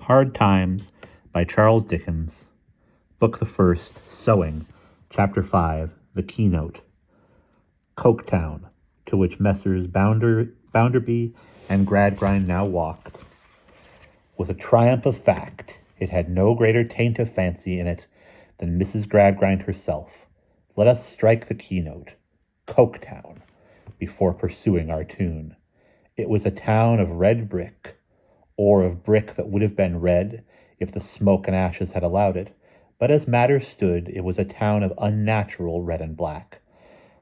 Hard Times by Charles Dickens. Book the First, Sowing, Chapter 5, The Keynote. Coketown, to which Messrs. Bounderby and Gradgrind now walked, was a triumph of fact. It had no greater taint of fancy in it than Mrs. Gradgrind herself. Let us strike the keynote, Coketown, before pursuing our tune. It was a town of red brick, or of brick that would have been red if the smoke and ashes had allowed it, but as matters stood, it was a town of unnatural red and black.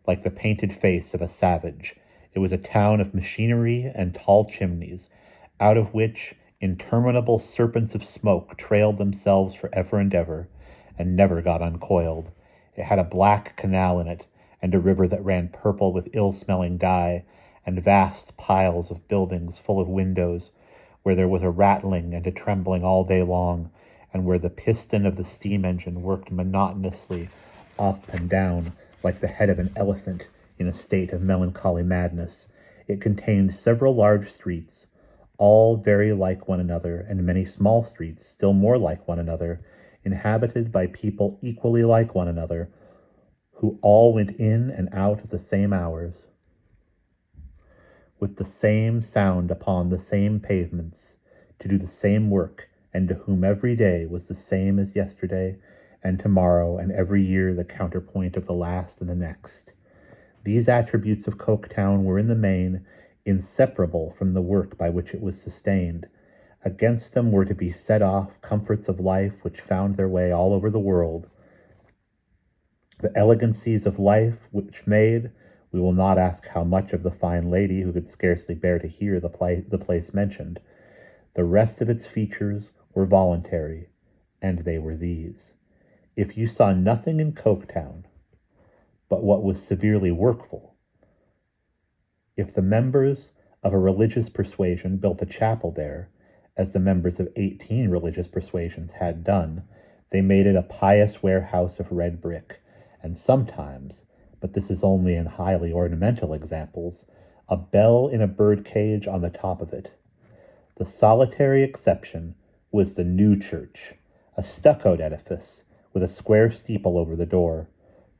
Like the painted face of a savage, it was a town of machinery and tall chimneys, out of which interminable serpents of smoke trailed themselves for ever and ever, and never got uncoiled. It had a black canal in it, and a river that ran purple with ill-smelling dye, and vast piles of buildings full of windows, where there was a rattling and a trembling all day long, and where the piston of the steam engine worked monotonously up and down like the head of an elephant in a state of melancholy madness. It contained several large streets, all very like one another, and many small streets still more like one another, inhabited by people equally like one another, who all went in and out at the same hours, with the same sound upon the same pavements, to do the same work, and to whom every day was the same as yesterday, and tomorrow, and every year the counterpoint of the last and the next. These attributes of Coketown were in the main inseparable from the work by which it was sustained. Against them were to be set off comforts of life which found their way all over the world. The elegancies of life which made, we will not ask how much of the fine lady who could scarcely bear to hear the place mentioned. The rest of its features were voluntary, and they were these. If you saw nothing in Coketown but what was severely workful, if the members of a religious persuasion built a chapel there, as the members of 18 religious persuasions had done, they made it a pious warehouse of red brick, and sometimes, but this is only in highly ornamental examples, a bell in a bird cage on the top of it. The solitary exception was the new church, a stuccoed edifice with a square steeple over the door,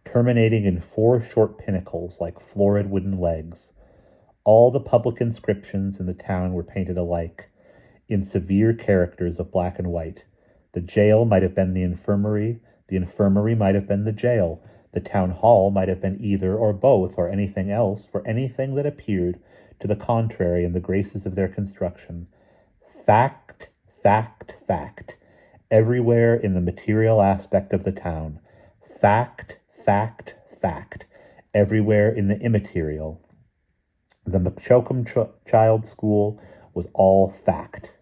terminating in 4 short pinnacles like florid wooden legs. All the public inscriptions in the town were painted alike, in severe characters of black and white. The jail might have been the infirmary might have been the jail, the town hall might have been either or both or anything else, for anything that appeared to the contrary in the graces of their construction. Fact, fact, fact, everywhere in the material aspect of the town. Fact, fact, fact, everywhere in the immaterial. The McChokum Child School was all fact.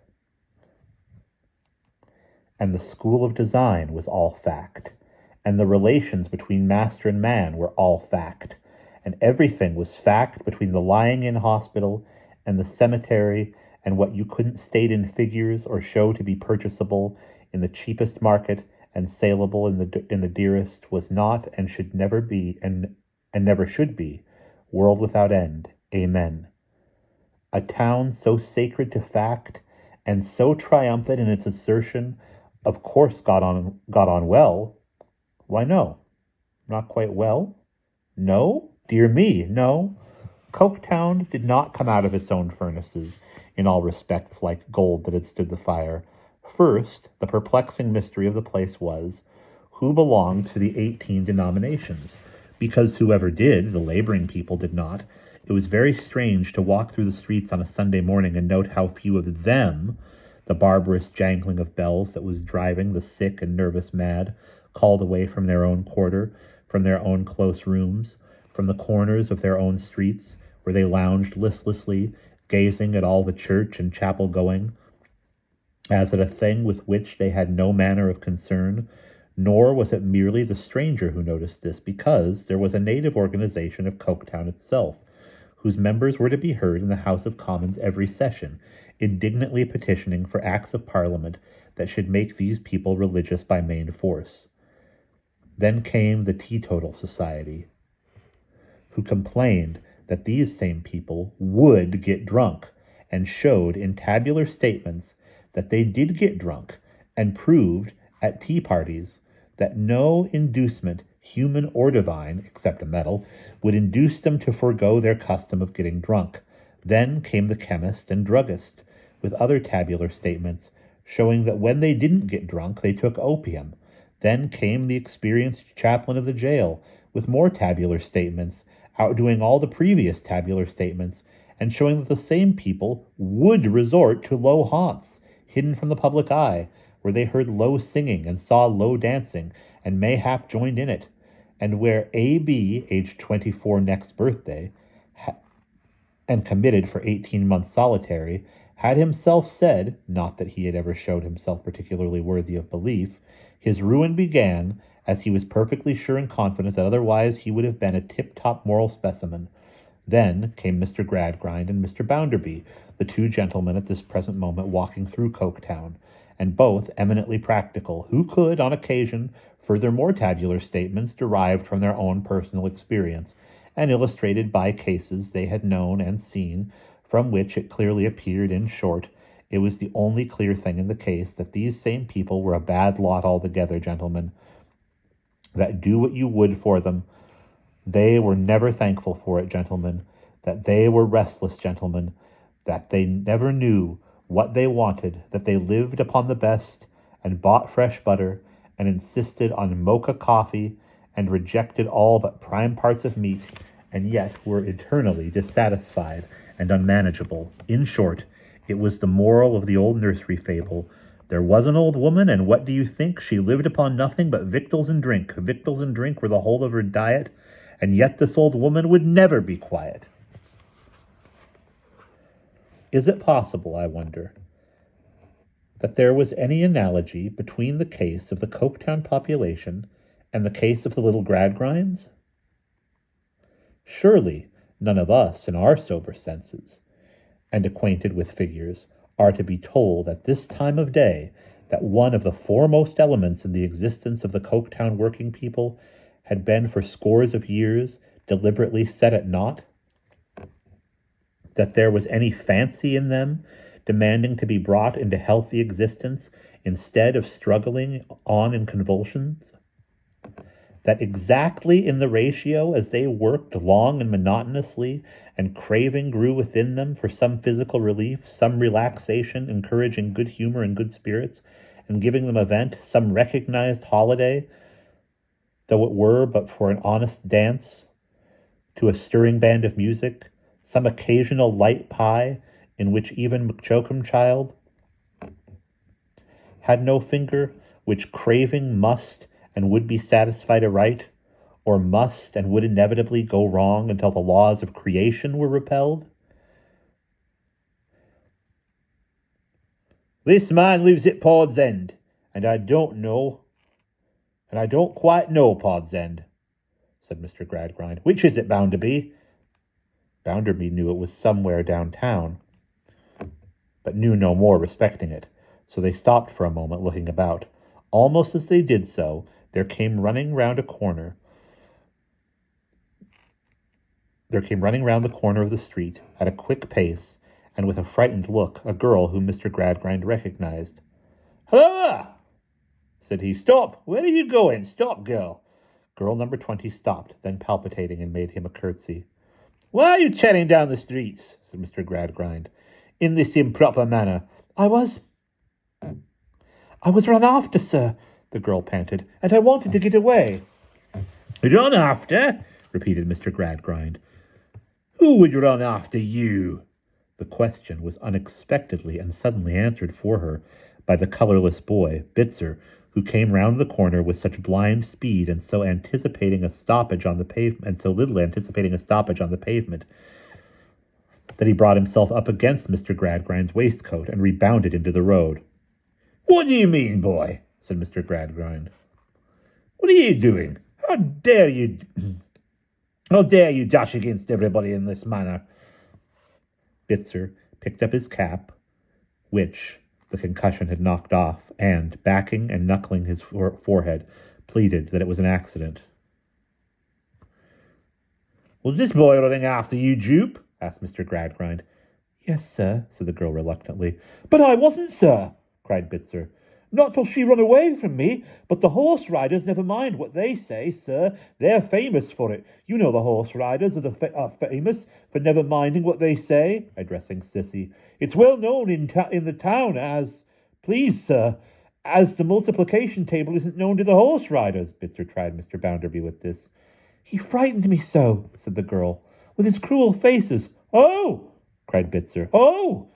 And the School of Design was all fact. And the relations between master and man were all fact. And everything was fact between the lying-in hospital and the cemetery, and what you couldn't state in figures or show to be purchasable in the cheapest market and saleable in the dearest was not and should never be and never should be, world without end. Amen. A town so sacred to fact and so triumphant in its assertion, of course got on well. Why, no. Not quite well? No? Dear me, no. Coketown did not come out of its own furnaces, in all respects like gold that had stood the fire. First, the perplexing mystery of the place was, who belonged to the 18 denominations? Because whoever did, the laboring people did not. It was very strange to walk through the streets on a Sunday morning and note how few of them, the barbarous jangling of bells that was driving the sick and nervous mad, called away from their own quarter, from their own close rooms, from the corners of their own streets, where they lounged listlessly, gazing at all the church and chapel going, as at a thing with which they had no manner of concern. Nor was it merely the stranger who noticed this, because there was a native organization of Coketown itself, whose members were to be heard in the House of Commons every session, indignantly petitioning for acts of Parliament that should make these people religious by main force. Then came the Teetotal Society, who complained that these same people would get drunk, and showed in tabular statements that they did get drunk, and proved at tea parties that no inducement, human or divine, except a metal, would induce them to forego their custom of getting drunk. Then came the chemist and druggist, with other tabular statements, showing that when they didn't get drunk, they took opium. Then came the experienced chaplain of the jail, with more tabular statements, outdoing all the previous tabular statements, and showing that the same people would resort to low haunts, hidden from the public eye, where they heard low singing and saw low dancing, and mayhap joined in it, and where A.B., aged 24 next birthday, and committed for 18 months solitary, had himself said, not that he had ever showed himself particularly worthy of belief, his ruin began, as he was perfectly sure and confident that otherwise he would have been a tip-top moral specimen. Then came Mr. Gradgrind and Mr. Bounderby, the two gentlemen at this present moment walking through Coketown, and both eminently practical, who could, on occasion, further more tabular statements derived from their own personal experience, and illustrated by cases they had known and seen, from which it clearly appeared, in short, it was the only clear thing in the case that these same people were a bad lot altogether, gentlemen, that do what you would for them, they were never thankful for it, gentlemen, that they were restless, gentlemen, that they never knew what they wanted, that they lived upon the best, and bought fresh butter, and insisted on mocha coffee, and rejected all but prime parts of meat, and yet were eternally dissatisfied and unmanageable. In short, it was the moral of the old nursery fable. There was an old woman, and what do you think? She lived upon nothing but victuals and drink. Victuals and drink were the whole of her diet, and yet this old woman would never be quiet. Is it possible, I wonder, that there was any analogy between the case of the Coketown population and the case of the little Gradgrinds? Surely none of us, in our sober senses, and acquainted with figures, are to be told at this time of day that one of the foremost elements in the existence of the Coketown working people had been for scores of years deliberately set at naught? That there was any fancy in them demanding to be brought into healthy existence instead of struggling on in convulsions? That exactly in the ratio as they worked long and monotonously, and craving grew within them for some physical relief, some relaxation, encouraging good humor and good spirits, and giving them a vent, some recognized holiday, though it were but for an honest dance, to a stirring band of music, some occasional light pie in which even McChokumchild had no finger, which craving must and would be satisfied aright, or must and would inevitably go wrong until the laws of creation were repelled? This man lives at Pod's End, and I don't quite know Pod's End, said Mr. Gradgrind. Which is it bound to be? Bounderby knew it was somewhere downtown, but knew no more respecting it, so they stopped for a moment, looking about. Almost as they did so, there came running round the corner of the street, at a quick pace, and with a frightened look, a girl whom Mr. Gradgrind recognized. "Halloa!" said he. "Stop! Where are you going? Stop, girl!" Girl number 20 stopped, then palpitating, and made him a curtsy. "Why are you tearing down the streets?" said Mr. Gradgrind, "in this improper manner?" I was run after, sir," the girl panted, "and I wanted to get away." "Run after?" repeated Mr. Gradgrind. "Who would run after you?" The question was unexpectedly and suddenly answered for her by the colourless boy, Bitzer, who came round the corner with such blind speed and so little anticipating a stoppage on the pavement, that he brought himself up against Mr. Gradgrind's waistcoat and rebounded into the road. "What do you mean, boy?" said Mr. Gradgrind. "What are you doing? How dare you dash against everybody in this manner?" Bitzer picked up his cap, which the concussion had knocked off, and, backing and knuckling his forehead, pleaded that it was an accident. "Was this boy running after you, Jupe?" asked Mr. Gradgrind. "Yes, sir," said the girl reluctantly. "But I wasn't, sir." cried Bitzer. Not till she run away from me, but the horse riders never mind what they say, sir. They're famous for it. You know the horse riders are famous for never minding what they say, addressing Sissy. It's well known in the town as, please, sir, as the multiplication table isn't known to the horse riders. Bitzer tried Mr. Bounderby with this. He frightened me so, said the girl, with his cruel faces. Oh, cried Bitzer. Oh,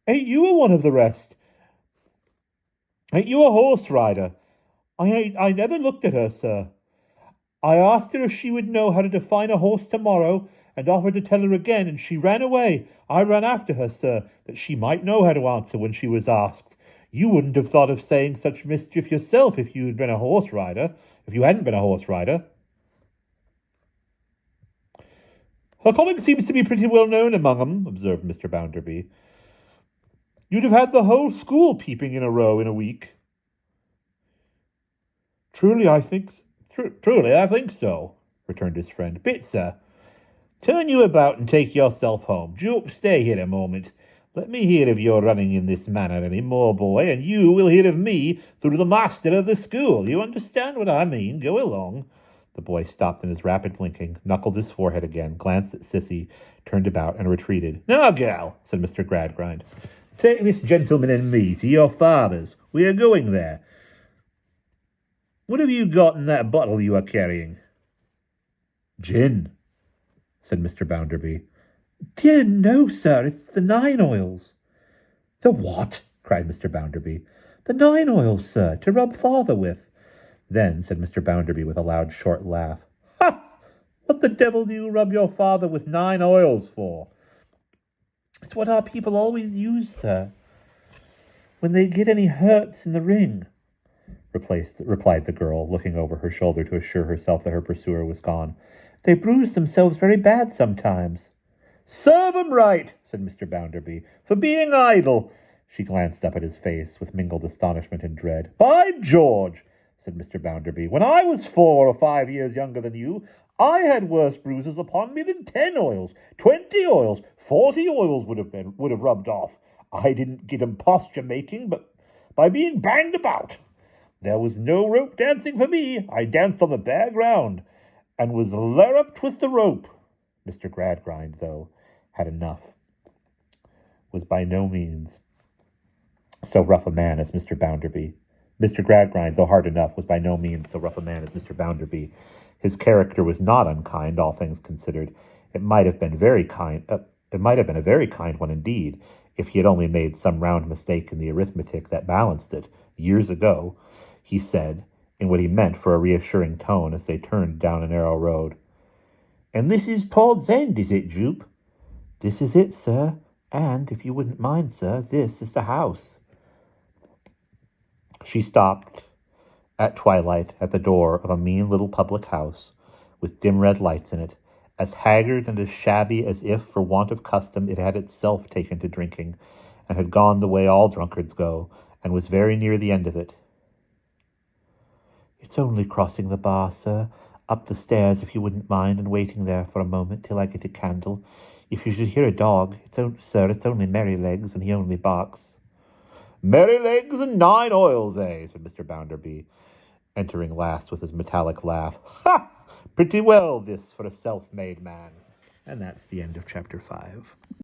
ain't you a one of the rest? Ain't you a horse rider? I never looked at her, sir. I asked her if she would know how to define a horse tomorrow, and offered to tell her again, and she ran away. I ran after her, sir, that she might know how to answer when she was asked. You wouldn't have thought of saying such mischief yourself if you had been a horse rider, if you hadn't been a horse rider. Her calling seems to be pretty well known among 'em, observed Mr. Bounderby. You'd have had the whole school peeping in a row in a week. Truly, I think so, returned his friend. Bitzer, turn you about and take yourself home. Jupe, stay here a moment. Let me hear of your running in this manner any more, boy, and you will hear of me through the master of the school. You understand what I mean? Go along. The boy stopped in his rapid blinking, knuckled his forehead again, glanced at Sissy, turned about, and retreated. Now, gal, said Mr. Gradgrind, take this gentleman and me to your father's. We are going there. What have you got in that bottle you are carrying? Gin, said Mr. Bounderby. Dear no, sir, it's the 9 oils. The what? Cried Mr. Bounderby. The 9 oils, sir, to rub father with. Then, said Mr. Bounderby with a loud, short laugh, Ha! What the devil do you rub your father with 9 oils for? It's what our people always use, sir, when they get any hurts in the ring, replied the girl, looking over her shoulder to assure herself that her pursuer was gone. They bruise themselves very bad sometimes. Serve 'em right, said Mr. Bounderby, for being idle. She glanced up at his face with mingled astonishment and dread. By George, said Mr. Bounderby, when I was 4 or 5 years younger than you, I had worse bruises upon me than 10 oils, 20 oils, 40 oils would have rubbed off. I didn't get 'em posture making, but by being banged about. There was no rope dancing for me. I danced on the bare ground, and was larruped with the rope. Mr. Gradgrind, though, had enough, was by no means so rough a man as Mr. Bounderby. Mr. Gradgrind, though hard enough, was by no means so rough a man as Mr. Bounderby. His character was not unkind, all things considered. It might have been a very kind one indeed, if he had only made some round mistake in the arithmetic that balanced it, years ago, he said, in what he meant for a reassuring tone as they turned down a narrow road. And this is Pod's End, is it, Jupe? This is it, sir, and, if you wouldn't mind, sir, this is the house. She stopped at twilight at the door of a mean little public house, with dim red lights in it, as haggard and as shabby as if, for want of custom, it had itself taken to drinking, and had gone the way all drunkards go, and was very near the end of it. It's only crossing the bar, sir, up the stairs, if you wouldn't mind, and waiting there for a moment till I get a candle. If you should hear a dog, it's only Merrylegs, and he only barks. Merrylegs and 9 oils, eh? Said Mr. Bounderby, entering last with his metallic laugh. Ha! Pretty well this for a self-made man. And that's the end of chapter 5.